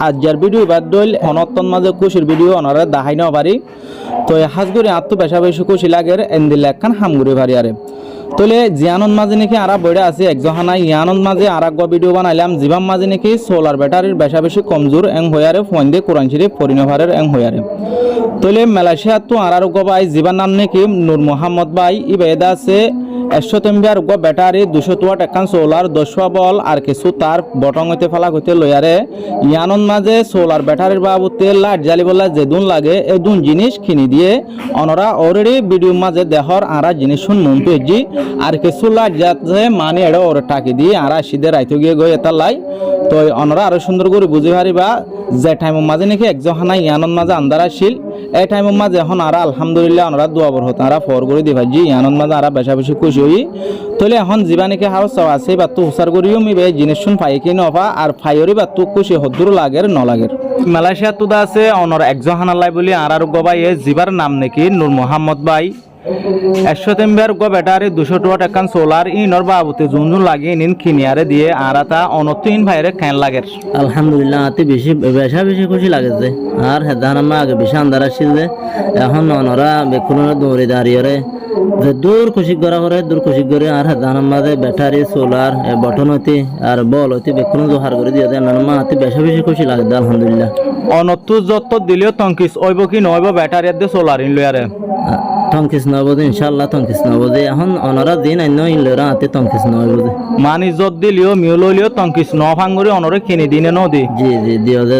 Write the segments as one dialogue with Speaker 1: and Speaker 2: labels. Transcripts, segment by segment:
Speaker 1: আজকের ভিডিও বাদ দইল অনতন মাঝে খুশির ভিডিও অনারে দেখাই না পারি তো হাজগুড়ি আত্ম বেশা বেশি খুশি লাগের এন্দিল একখান হামগুড়ি ভারি আরে তোলে জিয়ানন মাঝে নাকি আরা বইটা আছে একজহানা ইয়ানন মাঝে আর এক ভিডিও বানাইলাম জীবাম মাঝে নাকি সোলার ব্যাটারির বেশা বেশি কমজোর এং হইয়ারে ফোন দিয়ে কোরআন শরীফ পরিণভারের এং হইয়ারে তোলে মালয়েশিয়া তো আর বাই জীবান নাম নাকি নূর মোহাম্মদ ভাই ইবেদা আছে 100 এমবিআর ব্যাটারি 200 ওয়াট একখান সোলার 10 বল আর কিছু তার বটং হইতে ফেলা হইতে লইয়ারে ইয়ানন মাঝে সোলার ব্যাটারির বাবুতে লাইট জ্বালি বলা যেদুন লাগে এদুন জিনিস কিনি দিয়ে অনরা অলরেডি ভিডিও মাঝে দেহর আরা জিনিস শুন মন পেজি আর কিছু লাইট যাতে মানে এড়ে ওর টাকি দিয়ে আরা সিধে রাইতে গিয়ে গই এটা লাই তো অনরা আরো সুন্দর করে বুঝি পারিবা যে টাইমের মাঝে নাকি একজহানা ইয়ানন মাঝে আন্দার আসিল এই টাইমের মাঝে এখন আরা আলহামদুলিল্লাহ অনরা দোয়া বর হতো আরা ফর করে দিবা জি ইয়ানন মাঝে আরা বেশা বেশি খুশি হই তোলে এখন জীবানিকে হাউস চাও আছে বা তো হুসার করিও মিবে জিনিস শুন পাই কি নফা আর ফাইরি বা তো খুশি হদ্দুর লাগের ন লাগের মালয়েশিয়া তো আছে অনর একজহানা লাই বলি আর গবাই এ জিবার নাম নাকি নূর মোহাম্মদ ভাই 100 এমবিআর ব্যাটারি 200 ওয়াট একখান সোলার ইনর বাবুতে জুন লাগে নিন কিনিয়ারে দিয়ে আর তা অনতিন ভাইরে কেন লাগের
Speaker 2: আলহামদুলিল্লাহ আতে বেশি বেশা বেশি খুশি লাগেছে আর হেদান আমা আগে বেশি আন্দার আসছিল যে এখন অনরা বেকুনের দৌড়ে দাঁড়িয়ে যে দূর খুশি করা করে দূর খুশি করে আর হেদান আমাদে ব্যাটারি সোলার বটন হইতে আর বল হইতে বেকুন জোহার করে দিয়ে দেন আমা আতে বেশা বেশি খুশি লাগে আলহামদুলিল্লাহ
Speaker 1: অনতু যত দিলেও তংকিস ওইব কি নইব ব্যাটারি দিয়ে সোলার ইন লয়ারে
Speaker 2: তংকিস নবদে ইনশাআল্লাহ তংকিস নবদে এখন অনরা দিন আইন ইনলরা আতে তংকিস নবদে
Speaker 1: মানি যত দিলেও মিউললিও তংকিস ন ভাঙ্গরি অনরে কিনি দিনে নদি
Speaker 2: জি জি দিও যে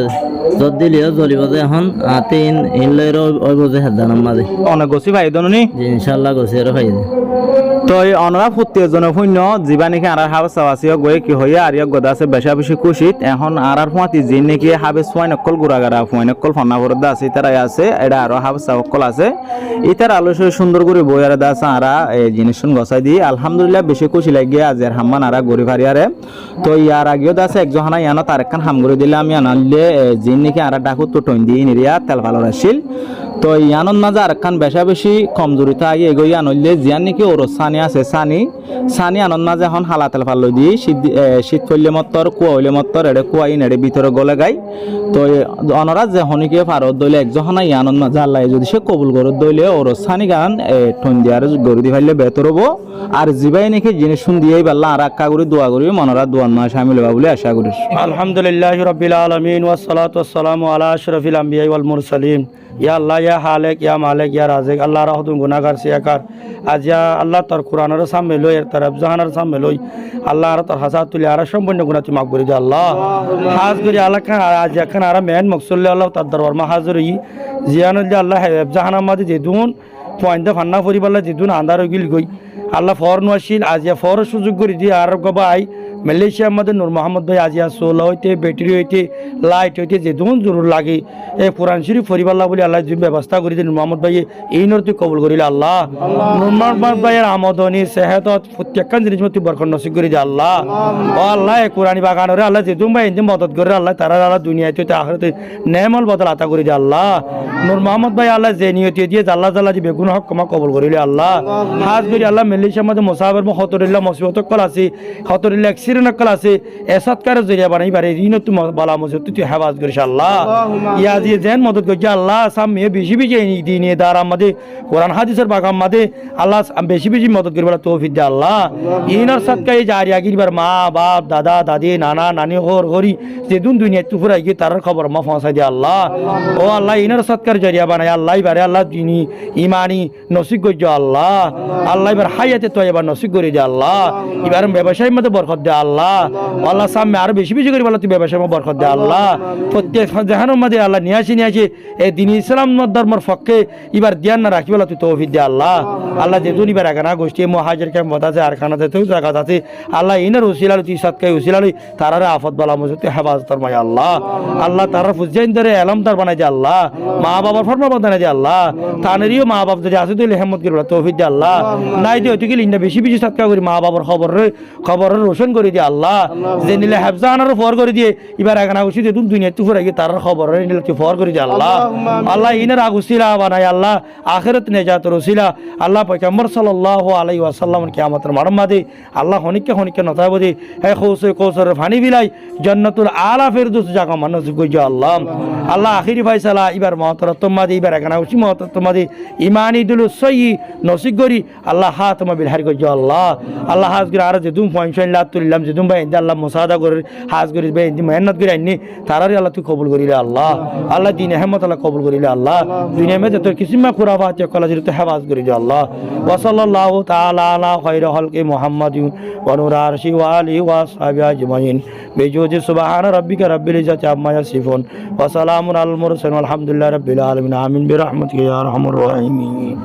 Speaker 2: যত দিলেও জ্বলিব যে এখন আতে ইনলরা ওইব যে হেদান আমাদে
Speaker 1: অনেক গছি ভাই দননি
Speaker 2: জি ইনশাআল্লাহ গছি আর ভাই
Speaker 1: তো অনরা ফুটতে জন শূন্য জীবানিকে আর হাব চাওয়াছিও গয়ে কি হইয়া আর গদা আছে বেশা বেশি খুশিত এখন আর ফুয়াতি জিন নাকি হাবে সোয়াই নকল গুড়াগারা ফুয়াই নকল ফন্না ভরদা আছে তারাই আছে এটা আরো হাব চাওকল আছে ইতার আলোচনা সুন্দর করে বইয়ারে দা আছে আরা এই জিনিস শুন গসাই দি আলহামদুলিল্লাহ বেশি খুশি লাগে আজের হাম্মান আরা গরি ভারিয়ারে তো ইয়ার আগেও দাসে একজহানা ইয়ানো তার একখান হাম করে দিলে আমি আনালে জিন নাকি আর ডাকু তো টইন দি নিরিয়া তেল ভালো আসিল তো ইয়ানন মাঝে আর একখান বেশা বেশি কমজোরিতা আগে এগোই আনলে জিয়ান নাকি ওর সানি আছে সানি আনন্দ মাঝে এখন হালা তেল ফাল দি শীত করলে মত্তর কুয়া হইলে মত্তর এড়ে কুয়াই নেড়ে ভিতরে গলে গাই তো অনরা যে হনিকে ফারত দইলে একজহানা ইয়ানন মাঝে আল্লাহ যদি সে কবুল করে দইলে ওর সানি গান ঠন দিয়ে আর গরু দি ফাইলে বেতর হবো আর জিবাই নাকি জিনিস শুন দিয়েই পারলাম আর আক্কা করে দোয়া করি মনরা দোয়ান মা শামিল হবা বলে আশা করি
Speaker 3: আলহামদুলিল্লাহ রাব্বিল আলামিন ওয়াস সালাতু ওয়াস সালামু আলা আশরাফিল আমবিয়া ওয়াল মুরসালিন ইয়া আল্লাহ ইয়া হালেক ইয়া মালিক ইয়া রাজিক আল্লাহ রাহতুন গুনাহগার সিয়াকার আজিয়া আল্লাহ তোর কোরআনের সামনে লই এর তরফ জাহানের সামনে লই আল্লাহ আর তোর হাসাত তুলি আর সম্পূর্ণ গুনাহ তুই মাফ করে দে আল্লাহ খাস করে আল্লাহ খান আজ এখন আর মেন মকসুল আল্লাহ তার দরবার মা হাজিরই জিয়ানুল আল্লাহ জাহান আমাদের যে দুন পয়েন্ট ফান্না পরিবাল্লা যে দুন আন্দার গিল গই আল্লাহ ফর নশিল আজিয়া ফর সুযোগ করে দিয়ে আর গবাই মালয়েশিয়া আমাদের নূর মোহাম্মদ ভাই আজিয়া সোল হইতে ব্যাটারি হইতে লাইট হইতে যে দুন জরুর লাগে এই কোরআন শরীফ পরিবাল্লা বলে আল্লাহ যে ব্যবস্থা করে দিয়ে নূর মোহাম্মদ ভাই এই নর তুই কবুল করিলে আল্লাহ নূর মোহাম্মদ ভাইয়ের আমদনি সেহত প্রত্যেকখান জিনিস তুই বরকত নসিব করে দে আল্লাহ ও আল্লাহ কোরআনি বাগানরে আল্লাহ যে তুমি ভাই এদিন মদত করে আল্লাহ তারা আল্লাহ দুনিয়াতে আখিরাতে নেমল বদল আতা করে দে আল্লাহ নূর মোহাম্মদ ভাই আল্লাহ যে নিয়তি দিয়ে আল্লাহ তাআলা যে বেগুন হক কমা কবুল করিলে আল্লাহ খাস করে আল্লাহ মালয়েশিয়া মধ্যে মুসাফির হতরিল্লাহ মুসিবত কল আছে হতরিল্লাহ এক্সিডেন্ট কল আছে এসাদকার জরিয়া বানাই পারে ঋণ তুমি বালা মুসিবত তুই হেফাজত করিস আল্লাহ ইয়া দিয়ে দেন মদত করি আল্লাহ সামনে বেশি বেশি দিনে দার আমাদের কোরআন হাদিসের বাগাম মাদে আল্লাহ বেশি বেশি মদত করিবার তৌফিক দে আল্লাহ ইনার সাদকায়ে জারিয়া গিরবার মা বাপ দাদা দাদি নানা নানি হর হরি যে দুনিয়া তুফুরাই গিয়ে তার খবর মা পৌঁছাই দে আল্লাহ ও আল্লাহ ইনার সাদকার জরিয়া বানাই আল্লাহ বারে আল্লাহ দিনী ইমানি নসিব করি আল্লাহ আল্লাহ এবার হায়াতে তো এবার নসিব করে দে আল্লাহ এবার ব্যবসায়ীর মধ্যে বরকত দে আল্লাহ আল্লাহ সামনে আরো বেশি বেশি করে বলা তুই ব্যবসায় বরকত দে আল্লাহ প্রত্যেক জাহানের মধ্যে আল্লাহ নিয়ে আসি এই দিন ইসলাম ধর্মের পক্ষে এবার ধ্যান না রাখি বলা তুই তৌফিক দে আল্লাহ আল্লাহ যে দুন এবার এখানা গোষ্ঠী মহাজের ক্যাম্প আছে আর খানাতে তুই জায়গা আছে আল্লাহ ইনার উসিলাল তুই সাতকাই উসিলাল তারারে আফত বালা মুজুত হেফাজত ফরমাই আল্লাহ আল্লাহ তারা ফুজাইন ধরে এলমদার বানাই দে আল্লাহ মা বাবার ফরমা বানাই দে আল্লাহ তানেরও মা বাপ যদি আছে তুই হেমত করে তৌফিক দে আল্লাহ নাই দে তুই গেলি বেশি বেশি সাতকা করি মা বাবার খবর রোশন করে করে দিয়ে আল্লাহ যে নিলে হেফজানার ফর করে দিয়ে এবার এখানে খুশি দিয়ে দুনিয়া তুফর আগে তার খবর নিলে তুই ফর করে দিয়ে আল্লাহ আল্লাহ ইনার আগুসিলা বানাই আল্লাহ আখিরাত নেজাত রসিলা আল্লাহ পয়গম্বর সাল্লাল্লাহু আলাইহি ওয়াসাল্লাম কিয়ামতের মারমাদে আল্লাহ হনিকে নতাবদি হে কৌসর ফানি বিলাই জান্নাতুল আলা ফিরদৌস জাগা মানুষ গইজ আল্লাহ আল্লাহ আখিরি ফাইসালা এবার মহতরতমাদি এবার এখানে খুশি মহতরতমাদি ইমানি দুলু সয়ি নসিব করি আল্লাহ হাত মা বিলহার গইজ আল্লাহ আল্লাহ হাজ করে আর যে দুম পয়সা লাভ তুলিলাম যে দুম ভাই আল্লাহ মুসাদা করে হাজ করে বে মেহনত করে আইনি তারারে আল্লাহ তুই কবুল করিলে আল্লাহ আল্লাহ দিন হেমত আল্লাহ কবুল করিলে আল্লাহ দুনিয়া মে তোর কিসিমা খুরাফাত কলা জিরতে হেফাজ করি যে আল্লাহ ওয়া সাল্লাল্লাহু তাআলা আলা খায়রি খালকি মুহাম্মাদিন ওয়া নূর আরশি ওয়া আলিহি ওয়া আসহাবি আজমাইন বিজুজি সুবহান রাব্বিকা রাব্বিল ইজ্জাতি আম্মা ইয়াসিফুন ওয়া সালামুন আলাল মুরসালিন আলহামদুলিল্লাহি রাব্বিল আলামিন আমিন বিরহমাতিকা ইয়া আরহামার রাহিমিন।